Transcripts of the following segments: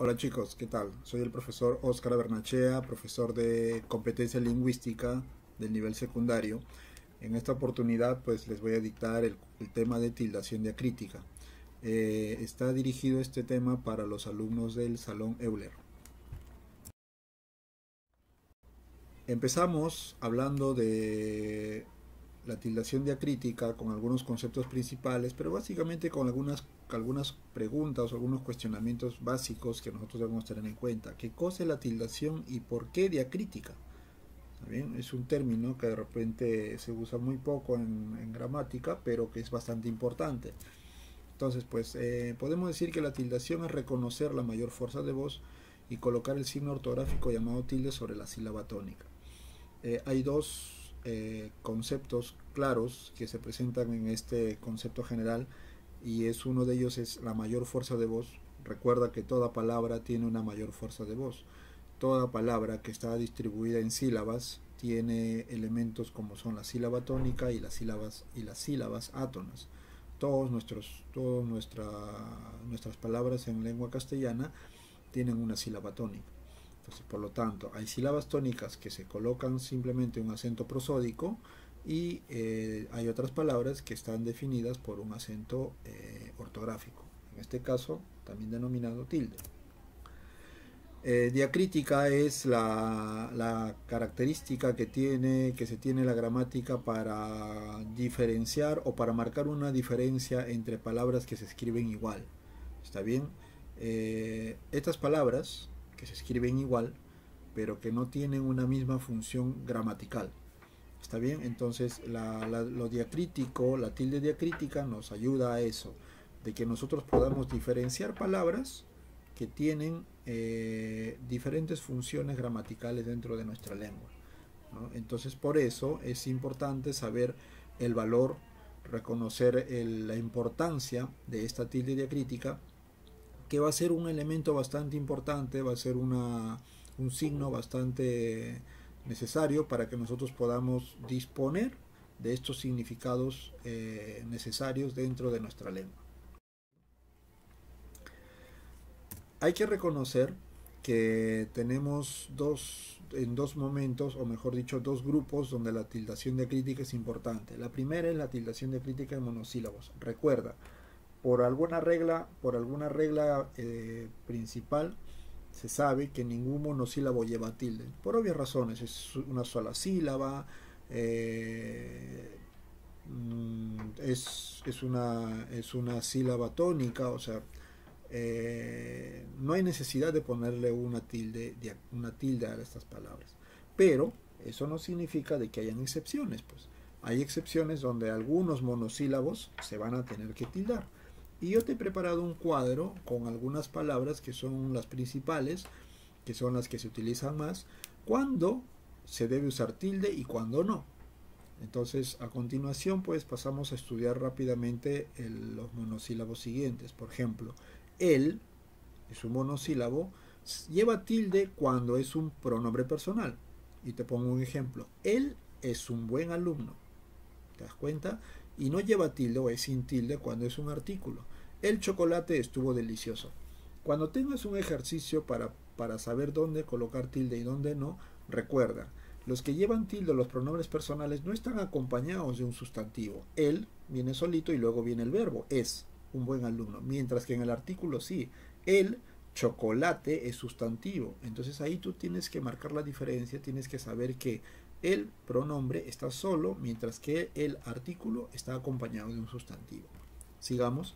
Hola chicos, ¿qué tal? Soy el profesor Óscar Bernachea, profesor de competencia lingüística del nivel secundario. En esta oportunidad pues les voy a dictar el tema de tildación diacrítica. Está dirigido este tema para los alumnos del Salón Euler. Empezamos hablando de la tildación diacrítica con algunos conceptos principales, pero básicamente con algunas preguntas o algunos cuestionamientos básicos que nosotros debemos tener en cuenta. ¿Qué cosa es la tildación y por qué diacrítica? ¿Bien? Es un término que de repente se usa muy poco en gramática, pero que es bastante importante. Entonces, pues podemos decir que la tildación es reconocer la mayor fuerza de voz y colocar el signo ortográfico llamado tilde sobre la sílaba tónica. Hay dos conceptos claros que se presentan en este concepto general, y uno de ellos es la mayor fuerza de voz. Recuerda que toda palabra tiene una mayor fuerza de voz. Toda palabra que está distribuida en sílabas tiene elementos como son la sílaba tónica y las sílabas átonas. Nuestras palabras en lengua castellana tienen una sílaba tónica. Entonces, por lo tanto, hay sílabas tónicas que se colocan simplemente un acento prosódico, y hay otras palabras que están definidas por un acento ortográfico, en este caso también denominado tilde. Diacrítica es la característica que se tiene la gramática para diferenciar o para marcar una diferencia entre palabras que se escriben igual. ¿Está bien? Estas palabras que se escriben igual, pero que no tienen una misma función gramatical. ¿Está bien? Entonces lo diacrítico, la tilde diacrítica nos ayuda a eso, de que nosotros podamos diferenciar palabras que tienen diferentes funciones gramaticales dentro de nuestra lengua, ¿no? Entonces, por eso es importante saber el valor, reconocer la importancia de esta tilde diacrítica, que va a ser un elemento bastante importante, va a ser un signo bastante necesario para que nosotros podamos disponer de estos significados necesarios dentro de nuestra lengua. Hay que reconocer que tenemos en dos momentos, o mejor dicho, dos grupos donde la tildación diacrítica es importante. La primera es la tildación diacrítica en monosílabos. Recuerda, por alguna regla principal, se sabe que ningún monosílabo lleva tilde, por obvias razones. Es una sola sílaba, es una sílaba tónica, o sea, no hay necesidad de ponerle una tilde a estas palabras. Pero eso no significa de que hayan excepciones, pues. Hay excepciones donde algunos monosílabos se van a tener que tildar. Y yo te he preparado un cuadro con algunas palabras que son las principales, que son las que se utilizan más, cuando se debe usar tilde y cuando no. Entonces, a continuación, pues pasamos a estudiar rápidamente los monosílabos siguientes. Por ejemplo, él es un monosílabo, lleva tilde cuando es un pronombre personal. Y te pongo un ejemplo. Él es un buen alumno. ¿Te das cuenta? Y no lleva tilde o es sin tilde cuando es un artículo. El chocolate estuvo delicioso. Cuando tengas un ejercicio para saber dónde colocar tilde y dónde no, recuerda, los que llevan tilde, los pronombres personales, no están acompañados de un sustantivo. Él viene solito y luego viene el verbo, es un buen alumno. Mientras que en el artículo sí, el chocolate es sustantivo. Entonces ahí tú tienes que marcar la diferencia, tienes que saber que el pronombre está solo, mientras que el artículo está acompañado de un sustantivo. Sigamos.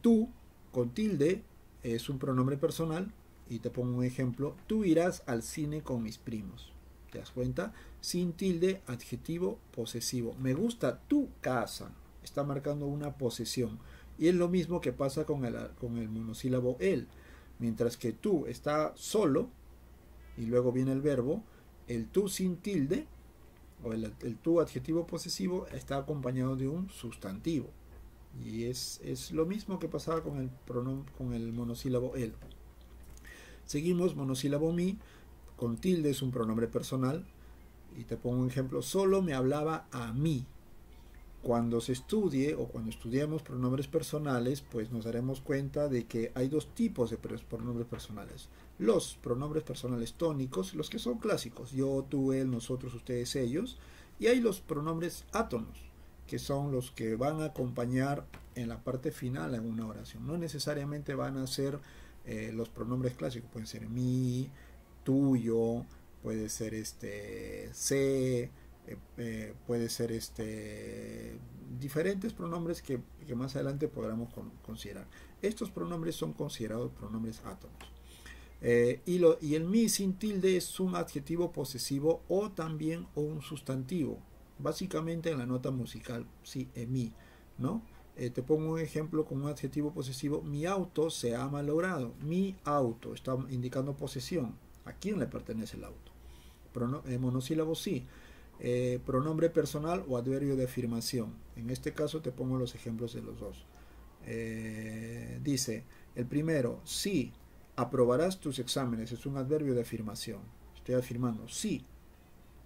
Tú, con tilde, es un pronombre personal, y te pongo un ejemplo. Tú irás al cine con mis primos. ¿Te das cuenta? Sin tilde, adjetivo posesivo. Me gusta tu casa. Está marcando una posesión. Y es lo mismo que pasa con el monosílabo él. Mientras que tú está solo, y luego viene el verbo, el tú sin tilde, o el tú adjetivo posesivo, está acompañado de un sustantivo. Y es lo mismo que pasaba con el monosílabo él. Seguimos, monosílabo mi, con tilde es un pronombre personal. Y te pongo un ejemplo. Solo me hablaba a mí. cuando se estudie o cuando estudiemos pronombres personales, pues nos daremos cuenta de que hay dos tipos de pronombres personales. Los pronombres personales tónicos, los que son clásicos, yo, tú, él, nosotros, ustedes, ellos, y hay los pronombres átonos, que son los que van a acompañar en la parte final en una oración. No necesariamente van a ser los pronombres clásicos, pueden ser mi, tuyo, puede ser se, puede ser diferentes pronombres que más adelante podremos considerar. Estos pronombres son considerados pronombres átonos. Y el mi sin tilde es un adjetivo posesivo o también un sustantivo. Básicamente en la nota musical, sí, mi, ¿no? Te pongo un ejemplo con un adjetivo posesivo. Mi auto se ha malogrado. Mi auto está indicando posesión. ¿A quién le pertenece el auto? Monosílabo sí. Pronombre personal o adverbio de afirmación. En este caso te pongo los ejemplos de los dos. Dice, el primero, sí, aprobarás tus exámenes. Es un adverbio de afirmación. Estoy afirmando, sí,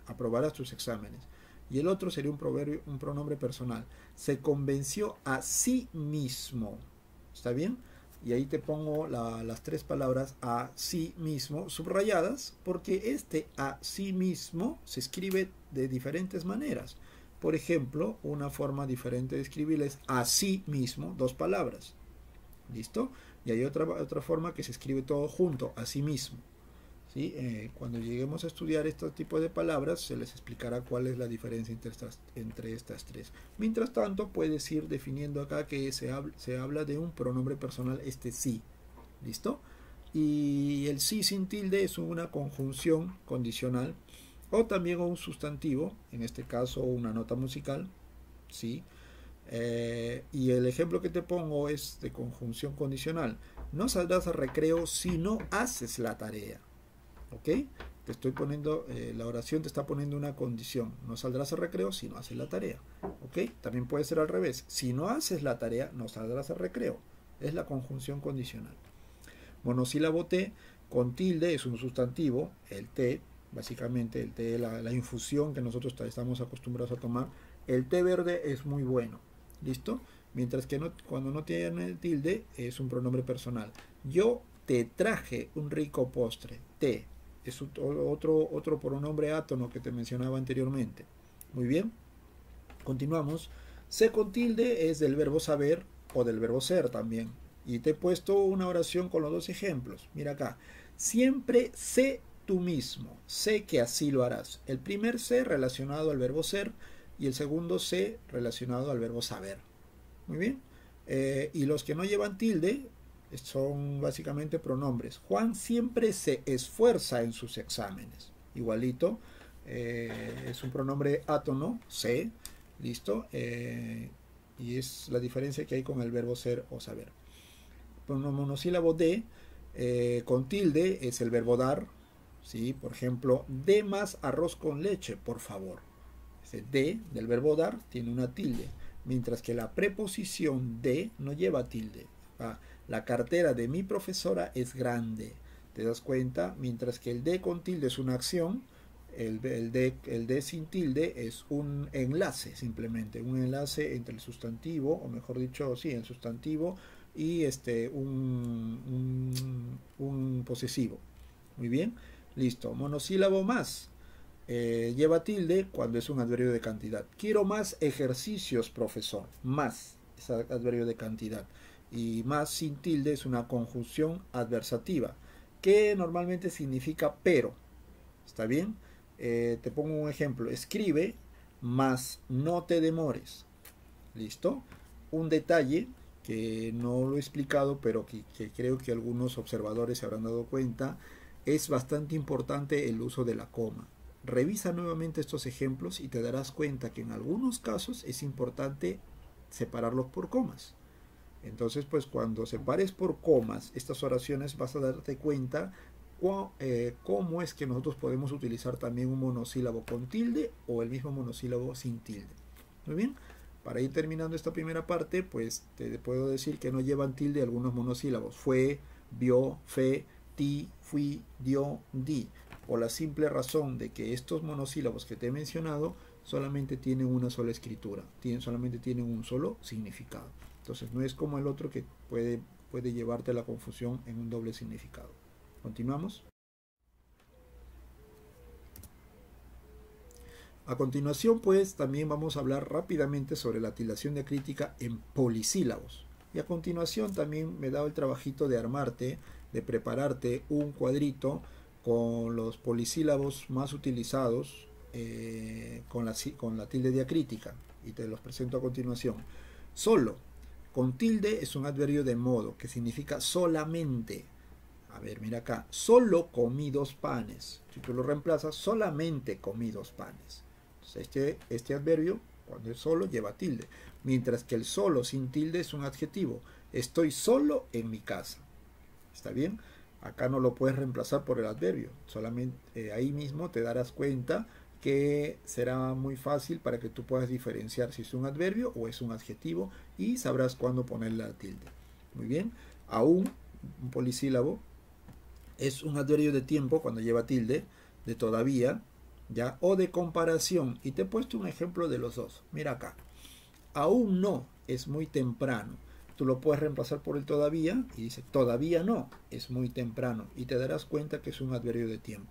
aprobarás tus exámenes. Y el otro sería un pronombre personal. Se convenció a sí mismo. ¿Está bien? Y ahí te pongo las tres palabras a sí mismo subrayadas, porque a sí mismo se escribe de diferentes maneras. Por ejemplo, una forma diferente de escribirlo es a sí mismo, dos palabras. ¿Listo? Y hay otra forma que se escribe todo junto, a sí mismo. ¿Sí? Cuando lleguemos a estudiar este tipo de palabras se les explicará cuál es la diferencia entre estas tres. Mientras tanto puedes ir definiendo acá que se habla de un pronombre personal, sí. ¿Listo? Y el sí sin tilde es una conjunción condicional o también un sustantivo, en este caso una nota musical. ¿Sí? Y el ejemplo que te pongo es de conjunción condicional. No saldrás al recreo si no haces la tarea. ¿Ok? Te estoy poniendo, la oración te está poniendo una condición. No saldrás al recreo si no haces la tarea. ¿Ok? También puede ser al revés. Si no haces la tarea, no saldrás al recreo. Es la conjunción condicional. Monosílabo T con tilde es un sustantivo. El té, básicamente, el té, la infusión que nosotros estamos acostumbrados a tomar. El té verde es muy bueno. ¿Listo? Mientras que cuando no tiene tilde es un pronombre personal. Yo te traje un rico postre. Té. Es otro pronombre átono que te mencionaba anteriormente. Muy bien. Continuamos. Se con tilde es del verbo saber o del verbo ser también. Y te he puesto una oración con los dos ejemplos. Mira acá. Siempre sé tú mismo. Sé que así lo harás. El primer sé relacionado al verbo ser y el segundo sé relacionado al verbo saber. Muy bien. Y los que no llevan tilde son básicamente pronombres. Juan siempre se esfuerza en sus exámenes. Igualito. Es un pronombre átono, se. ¿Listo? Y es la diferencia que hay con el verbo ser o saber. Monosílabo de con tilde es el verbo dar. ¿Sí? Por ejemplo, de más arroz con leche, por favor. Ese de del verbo dar tiene una tilde. Mientras que la preposición de no lleva tilde. La cartera de mi profesora es grande. ¿Te das cuenta? Mientras que el de con tilde es una acción, el de sin tilde es un enlace, simplemente. Un enlace entre el sustantivo, o mejor dicho, sí, el sustantivo y un posesivo. Muy bien. Listo. Monosílabo más. Lleva tilde cuando es un adverbio de cantidad. Quiero más ejercicios, profesor. Más es adverbio de cantidad. Y más sin tilde es una conjunción adversativa que normalmente significa pero. ¿Está bien? Te pongo un ejemplo. Escribe más no te demores. ¿Listo? Un detalle que no lo he explicado, pero que creo que algunos observadores se habrán dado cuenta, es bastante importante el uso de la coma. Revisa nuevamente estos ejemplos y te darás cuenta que en algunos casos es importante separarlos por comas. Entonces, pues cuando separes por comas estas oraciones vas a darte cuenta cómo es que nosotros podemos utilizar también un monosílabo con tilde o el mismo monosílabo sin tilde. Muy bien, para ir terminando esta primera parte, pues te puedo decir que no llevan tilde algunos monosílabos. Fue, vio, fe, ti, fui, dio, di. Por la simple razón de que estos monosílabos que te he mencionado solamente tienen una sola escritura, solamente tienen un solo significado. Entonces no es como el otro que puede llevarte a la confusión en un doble significado. Continuamos. A continuación, pues, también vamos a hablar rápidamente sobre la tildación diacrítica en polisílabos. Y a continuación también me he dado el trabajito de armarte, de prepararte un cuadrito con los polisílabos más utilizados con la tilde diacrítica. Y te los presento a continuación. Solo, con tilde, es un adverbio de modo, que significa solamente. A ver, mira acá. Solo comí 2 panes. Si tú lo reemplazas, solamente comí 2 panes. Este adverbio, cuando es solo, lleva tilde. Mientras que el solo sin tilde es un adjetivo. Estoy solo en mi casa. ¿Está bien? Acá no lo puedes reemplazar por el adverbio. Solamente ahí mismo te darás cuenta que será muy fácil para que tú puedas diferenciar si es un adverbio o es un adjetivo y sabrás cuándo ponerle la tilde. Muy bien. Aún, un polisílabo es un adverbio de tiempo cuando lleva tilde, de todavía, ¿ya? O de comparación. Y te he puesto un ejemplo de los dos. Mira acá. Aún no, es muy temprano. Tú lo puedes reemplazar por el todavía y dice todavía no, es muy temprano. Y te darás cuenta que es un adverbio de tiempo.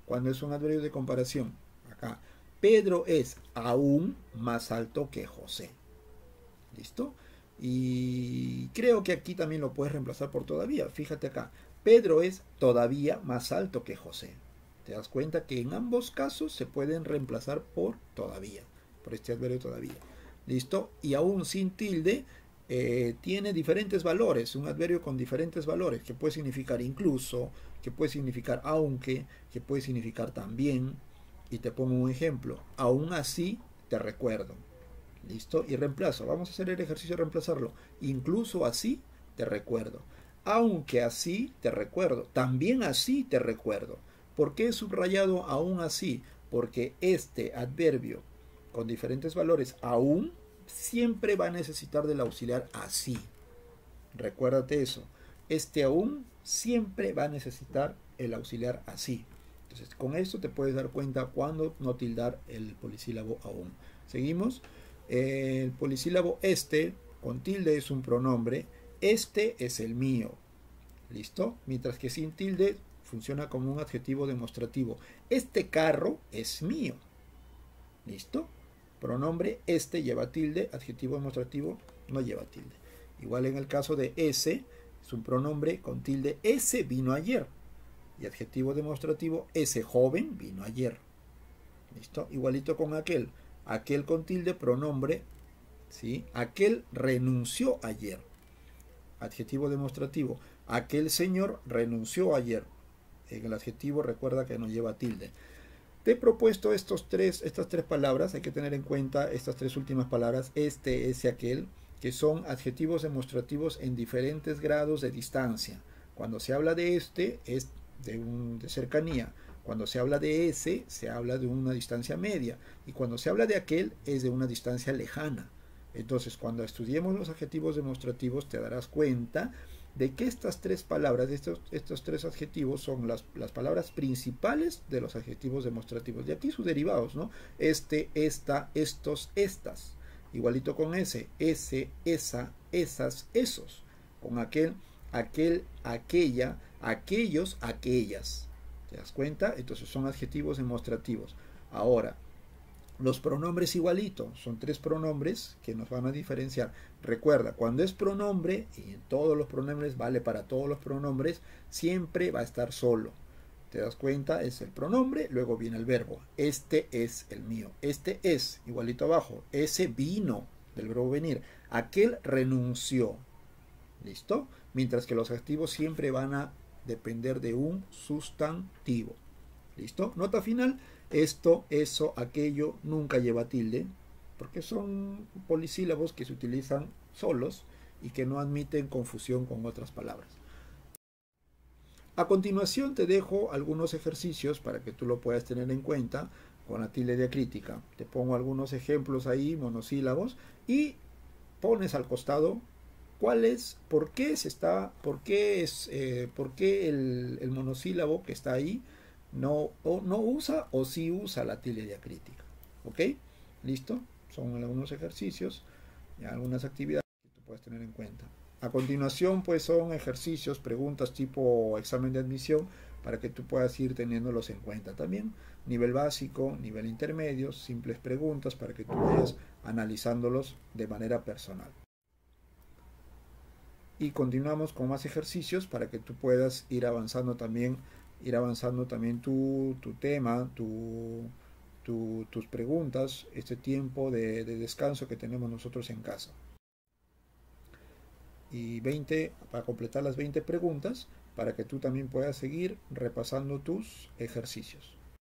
Cuando es un adverbio de comparación, acá, Pedro es aún más alto que José. ¿Listo? Y creo que aquí también lo puedes reemplazar por todavía. Fíjate acá. Pedro es todavía más alto que José. Te das cuenta que en ambos casos se pueden reemplazar por todavía, por este adverbio todavía. ¿Listo? Y aún sin tilde tiene diferentes valores, un adverbio con diferentes valores, que puede significar incluso, que puede significar aunque, que puede significar también. Y te pongo un ejemplo. Aún así te recuerdo. ¿Listo? Y reemplazo. Vamos a hacer el ejercicio de reemplazarlo. Incluso así te recuerdo. Aunque así te recuerdo. También así te recuerdo. ¿Por qué he subrayado aún así? Porque este adverbio con diferentes valores aún siempre va a necesitar del auxiliar así. Recuérdate eso. Este aún siempre va a necesitar el auxiliar así. Entonces, con esto te puedes dar cuenta cuándo no tildar el polisílabo aún. Seguimos. El polisílabo este con tilde es un pronombre. Este es el mío. ¿Listo? Mientras que sin tilde funciona como un adjetivo demostrativo. Este carro es mío. ¿Listo? Pronombre este lleva tilde, adjetivo demostrativo no lleva tilde. Igual en el caso de ese, es un pronombre con tilde, ese vino ayer. Y adjetivo demostrativo, ese joven vino ayer. ¿Listo? Igualito con aquel. Aquel con tilde, pronombre, ¿sí? Aquel renunció ayer. Adjetivo demostrativo, aquel señor renunció ayer. En el adjetivo recuerda que no lleva tilde. Te he propuesto estas tres palabras, hay que tener en cuenta estas 3 últimas palabras, este, ese, aquel, que son adjetivos demostrativos en diferentes grados de distancia. Cuando se habla de este, es de cercanía. Cuando se habla de ese, se habla de una distancia media. Y cuando se habla de aquel, es de una distancia lejana. Entonces, cuando estudiemos los adjetivos demostrativos, te darás cuenta de que estas 3 palabras, estos 3 adjetivos son las palabras principales de los adjetivos demostrativos. De aquí sus derivados, ¿no? Este, esta, estos, estas. Igualito con ese, esa, esas, esos. Con aquel, aquella, aquellos, aquellas. ¿Te das cuenta? Entonces son adjetivos demostrativos. Ahora, los pronombres igualito, son 3 pronombres que nos van a diferenciar. Recuerda, cuando es pronombre, y en todos los pronombres, vale para todos los pronombres, siempre va a estar solo. ¿Te das cuenta? Es el pronombre, luego viene el verbo. Este es el mío. Este es, igualito abajo. Ese vino, del verbo venir. Aquel renunció. ¿Listo? Mientras que los adjetivos siempre van a depender de un sustantivo. ¿Listo? Nota final. Esto, eso, aquello, nunca lleva tilde, porque son polisílabos que se utilizan solos y que no admiten confusión con otras palabras. A continuación te dejo algunos ejercicios para que tú lo puedas tener en cuenta con la tilde diacrítica. Te pongo algunos ejemplos ahí, monosílabos, y pones al costado cuál es, por qué el monosílabo que está ahí no usa o sí usa la tilde diacrítica. ¿Ok? ¿Listo? Son algunos ejercicios y algunas actividades que tú puedes tener en cuenta. A continuación, pues son ejercicios, preguntas tipo examen de admisión para que tú puedas ir teniéndolos en cuenta también. Nivel básico, nivel intermedio, simples preguntas para que tú vayas analizándolos de manera personal. Y continuamos con más ejercicios para que tú puedas ir avanzando también tu tema, tus preguntas, este tiempo de descanso que tenemos nosotros en casa. Y 20 para completar las 20 preguntas para que tú también puedas seguir repasando tus ejercicios.